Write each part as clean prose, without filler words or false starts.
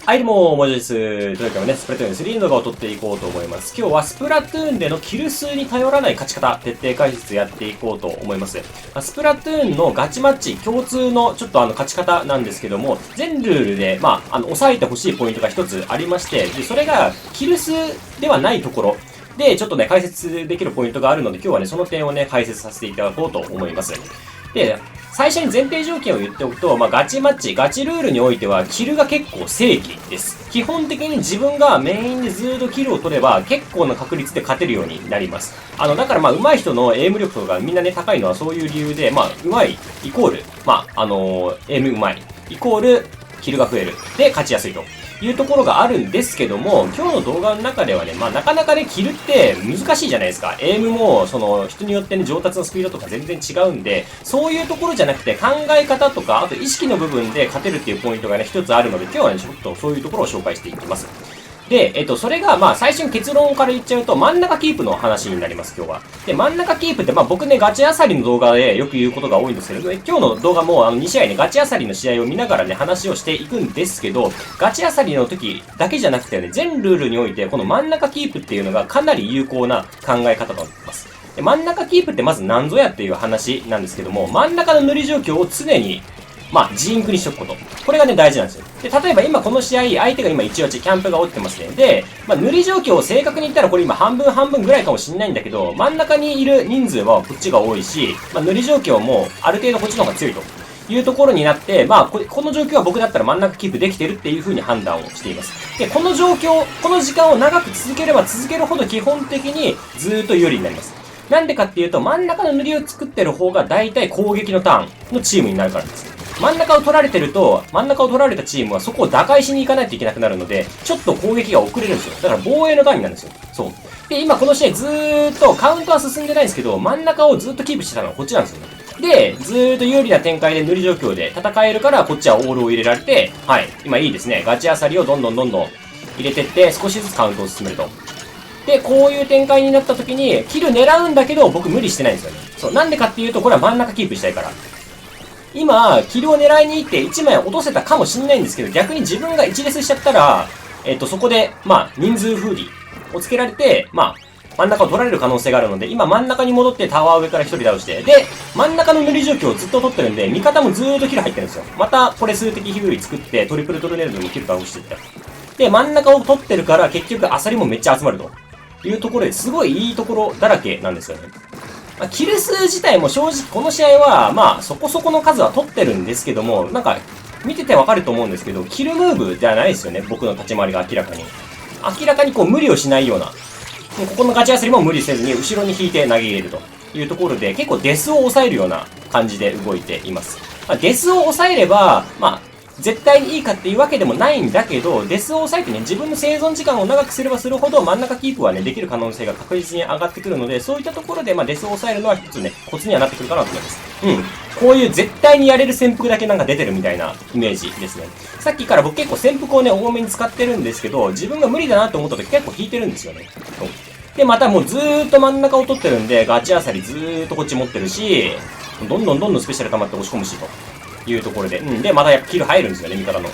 はい、どうも、もじです。というかね、スプラトゥーン3の動画を撮っていこうと思います。今日はスプラトゥーンでのキル数に頼らない勝ち方、徹底解説やっていこうと思います。スプラトゥーンのガチマッチ、共通のちょっと勝ち方なんですけども、全ルールで、押さえてほしいポイントが一つありまして、で、それが、キル数ではないところ、で、ちょっとね、解説できるポイントがあるので、今日はね、その点をね、解説させていただこうと思います。で、最初に前提条件を言っておくと、ガチマッチ、ガチルールにおいては、キルが結構正規です。基本的に自分がメインでずーっとキルを取れば、結構な確率で勝てるようになります。だから上手い人のエイム力とかみんなね、高いのはそういう理由で、上手い、イコール、エイム上手い、イコール、キルが増える。で、勝ちやすいと。いうところがあるんですけども、今日の動画の中ではね、なかなかね、キルって難しいじゃないですか。エイムも、人によってね、上達のスピードとか全然違うんで、そういうところじゃなくて、考え方とか、あと意識の部分で勝てるっていうポイントがね、一つあるので、今日はね、ちょっとそういうところを紹介していきます。で、それが、最初に結論から言っちゃうと、真ん中キープの話になります、今日は。で、真ん中キープって、僕ね、ガチあさりの動画でよく言うことが多いんですけど、今日の動画も、2試合ね、ガチあさりの試合を見ながらね、話をしていくんですけど、ガチあさりの時だけじゃなくてね、全ルールにおいて、この真ん中キープっていうのがかなり有効な考え方となっています。で、真ん中キープってまず何ぞやっていう話なんですけども、真ん中の塗り状況を常にジーンクにしとくこと。これがね、大事なんですよ。で、例えば今この試合、相手が今1-8、キャンプが落ちてますね。で、塗り状況を正確に言ったらこれ今半分ぐらいかもしんないんだけど、真ん中にいる人数はこっちが多いし、塗り状況もある程度こっちの方が強いというところになって、この状況は僕だったら真ん中キープできてるっていう風に判断をしています。で、この状況、この時間を長く続ければ続けるほど基本的にずーっと有利になります。なんでかっていうと、真ん中の塗りを作ってる方が大体攻撃のターンのチームになるからです。真ん中を取られてると、真ん中を取られたチームはそこを打開しに行かないといけなくなるので、ちょっと攻撃が遅れるんですよ。だから防衛のターンになるんですよ。そう。で、今この試合ずーっとカウントは進んでないんですけど、真ん中をずっとキープしてたのはこっちなんですよね。で、ずーっと有利な展開で塗り状況で戦えるから、こっちはオールを入れられて、はい。今いいですね。ガチあさりをどんどん入れてって、少しずつカウントを進めると。で、こういう展開になった時に、キル狙うんだけど、僕無理してないんですよね。そう。なんでかっていうと、これは真ん中キープしたいから。今、キルを狙いに行って1枚落とせたかもしんないんですけど、逆に自分が1レスしちゃったら、そこで、人数封じをつけられて、真ん中を取られる可能性があるので、今真ん中に戻ってタワー上から1人倒して、で、真ん中の塗り状況をずっと取ってるんで、味方もずーっとキル入ってるんですよ。また、これ数的飛距作って、トリプルトルネードでもキル倒していった。で、真ん中を取ってるから、結局アサリもめっちゃ集まるというところですごいいいところだらけなんですよね。キル数自体も正直この試合は、そこそこの数は取ってるんですけども、なんか、見ててわかると思うんですけど、キルムーブではないですよね。僕の立ち回りが明らかに。明らかにこう無理をしないような。ここのガチあさりも無理せずに後ろに引いて投げ入れるというところで、結構デスを抑えるような感じで動いています。デスを抑えれば、絶対にいいかっていうわけでもないんだけど、デスを抑えてね、自分の生存時間を長くすればするほど真ん中キープはね、できる可能性が確実に上がってくるので、そういったところで、デスを抑えるのは一つね、コツにはなってくるかなと思います。こういう絶対にやれる潜伏だけなんか出てるみたいなイメージですね。さっきから僕結構潜伏をね、多めに使ってるんですけど、自分が無理だなと思った時結構引いてるんですよね。で、またもうずーっと真ん中を取ってるんで、ガチあさりずーっとこっち持ってるし、どんどんスペシャル溜まって押し込むしと。いうところで。で、またやっぱキル入るんですよね、味方の。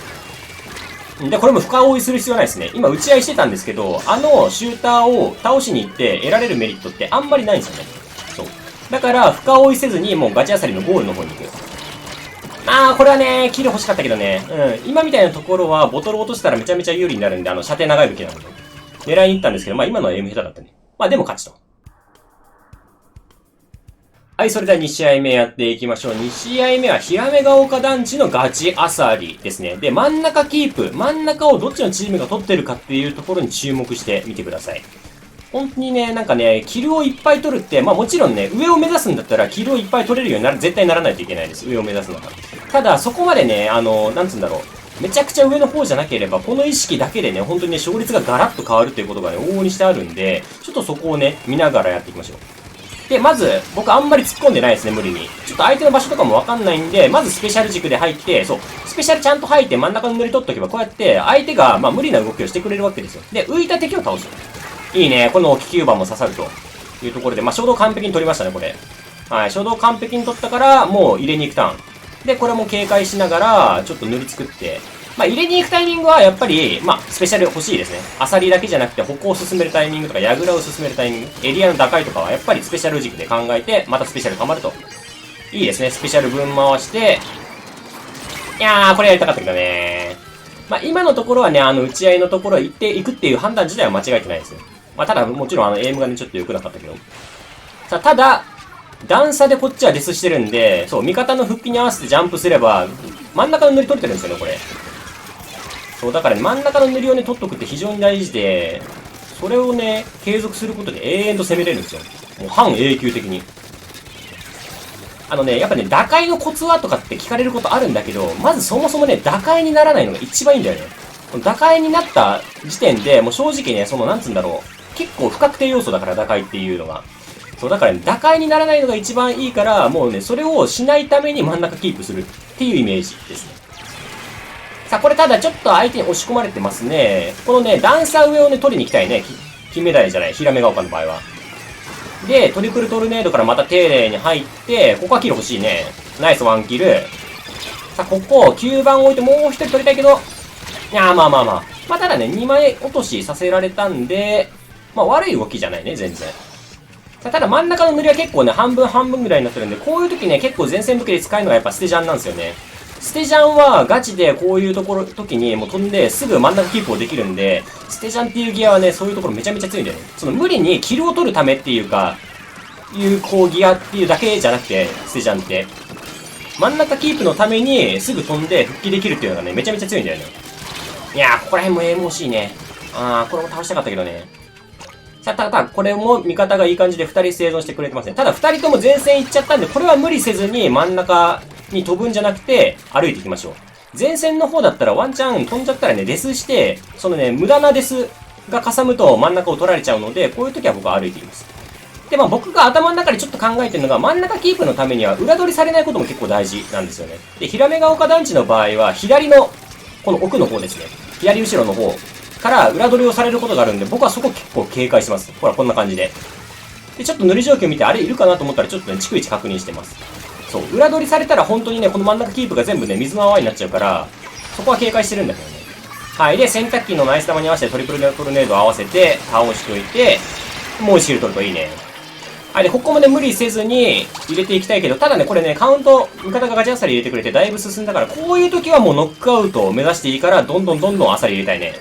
で、これも深追いする必要ないですね。今、打ち合いしてたんですけど、シューターを倒しに行って得られるメリットってあんまりないんですよね。そう。だから、深追いせずに、もうガチあさりのゴールの方に行く。これはね、キル欲しかったけどね。今みたいなところは、ボトル落としたらめちゃめちゃ有利になるんで、射程長い武器なので。狙いに行ったんですけど、今のはエイム下手だったね。でも勝ちと。はい、それでは2試合目やっていきましょう。2試合目は、ひらめが丘団地のガチあさりですね。で、真ん中キープ。真ん中をどっちのチームが取ってるかっていうところに注目してみてください。本当にね、なんかね、キルをいっぱい取るって、もちろんね、上を目指すんだったら、キルをいっぱい取れるように絶対ならないといけないです。上を目指すのが。ただ、そこまでね、なんつうんだろう。めちゃくちゃ上の方じゃなければ、この意識だけでね、本当にね、勝率がガラッと変わるっていうことがね、往々にしてあるんで、ちょっとそこをね、見ながらやっていきましょう。で、まず、僕あんまり突っ込んでないですね、無理に。ちょっと相手の場所とかもわかんないんで、まずスペシャル軸で入って、そう、スペシャルちゃんと入って真ん中の塗り取っとけば、こうやって、相手が、無理な動きをしてくれるわけですよ。で、浮いた敵を倒す。いいね、この気球板も刺さるというところで、衝動完璧に取りましたね、これ。はい、衝動完璧に取ったから、もう入れに行くターン。で、これも警戒しながら、ちょっと塗り作って、まあ、入れに行くタイミングはやっぱり、まあ、スペシャル欲しいですね。アサリだけじゃなくて、歩行を進めるタイミングとか、矢倉を進めるタイミング、エリアの打開とかは、やっぱりスペシャル軸で考えて、またスペシャル溜まると。いいですね。スペシャル分回して、いやー、これやりたかったけどね。まあ、今のところはね、打ち合いのところ行っていくっていう判断自体は間違えてないですよ。まあ、ただ、もちろんエイムがね、ちょっと良くなかったけど。さあ、ただ、段差でこっちはデスしてるんで、そう、味方の復帰に合わせてジャンプすれば、真ん中の塗り取れてるんですよね、これ。そう、だからね、真ん中の塗りをね、取っとくって非常に大事で、それをね、継続することで永遠と攻めれるんですよ。もう半永久的に。やっぱね、打開のコツはとかって聞かれることあるんだけど、まずそもそもね、打開にならないのが一番いいんだよね。打開になった時点で、もう正直ね、なんつうんだろう。結構不確定要素だから、打開っていうのが。そう、だからね、打開にならないのが一番いいから、もうね、それをしないために真ん中キープするっていうイメージですね。さあ、これただちょっと相手に押し込まれてますね。このね、段差上をね、取りに行きたいね。金メダルじゃない、ヒラメガオカの場合は。で、トリプルトルネードからまた丁寧に入って、ここはキル欲しいね。ナイスワンキル。さあ、ここ、9番置いてもう一人取りたいけど、いやー、まあまあまあ。まあ、ただね、2枚落としさせられたんで、まあ、悪い動きじゃないね、全然。さあ、ただ真ん中の塗りは結構ね、半分半分ぐらいになってるんで、こういう時ね、結構前線武器で使えるのがやっぱステジャンなんですよね。ステジャンはガチでこういう時にもう飛んですぐ真ん中キープをできるんで、ステジャンっていうギアはね、そういうところめちゃめちゃ強いんだよね。無理にキルを取るためっていうか、こうギアっていうだけじゃなくて、ステジャンって。真ん中キープのためにすぐ飛んで復帰できるっていうのがね、めちゃめちゃ強いんだよね。いやー、ここら辺もエイム欲しいね。これも倒したかったけどね。さあ、ただ、これも味方がいい感じで2人生存してくれてますね。ただ2人とも前線行っちゃったんで、これは無理せずに真ん中に飛ぶんじゃなくて、歩いていきましょう。前線の方だったらワンチャン飛んじゃったらね、デスして、無駄なデスがかさむと真ん中を取られちゃうので、こういう時は僕は歩いています。で、まあ僕が頭の中でちょっと考えてるのが、真ん中キープのためには裏取りされないことも結構大事なんですよね。で、ヒラメガ丘団地の場合は、左の、この奥の方ですね。左後ろの方から裏取りをされることがあるんで、僕はそこ結構警戒します。ほら、こんな感じで。で、ちょっと塗り状況見て、あれいるかなと思ったら、ちょっとね、逐一確認してます。そう、裏取りされたら本当にね、この真ん中キープが全部ね、水の泡になっちゃうから、そこは警戒してるんだけどね。はい。で、洗濯機のナイス玉に合わせてトリプルトルネードを合わせて、倒しておいて、もう1キル取るといいね。はい。で、ここまで無理せずに入れていきたいけど、ただね、これね、カウント、味方がガチャアサリ入れてくれてだいぶ進んだから、こういう時はもうノックアウトを目指していいから、どんどんアサリ入れたいね。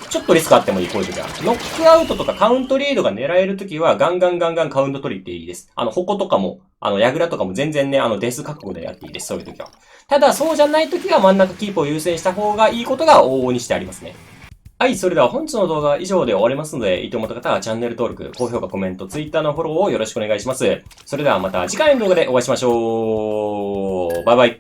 ちょっとリスクあってもいい、こういう時は。ノックアウトとかカウントリードが狙える時は、ガンガンカウント取りっていいです。矛とかも、矢倉とかも全然ね、デス覚悟でやっていいです、そういう時は。ただ、そうじゃない時は真ん中キープを優先した方がいいことが往々にしてありますね。はい、それでは本日の動画は以上で終わりますので、いいと思った方はチャンネル登録、高評価、コメント、Twitter のフォローをよろしくお願いします。それではまた次回の動画でお会いしましょう。バイバイ。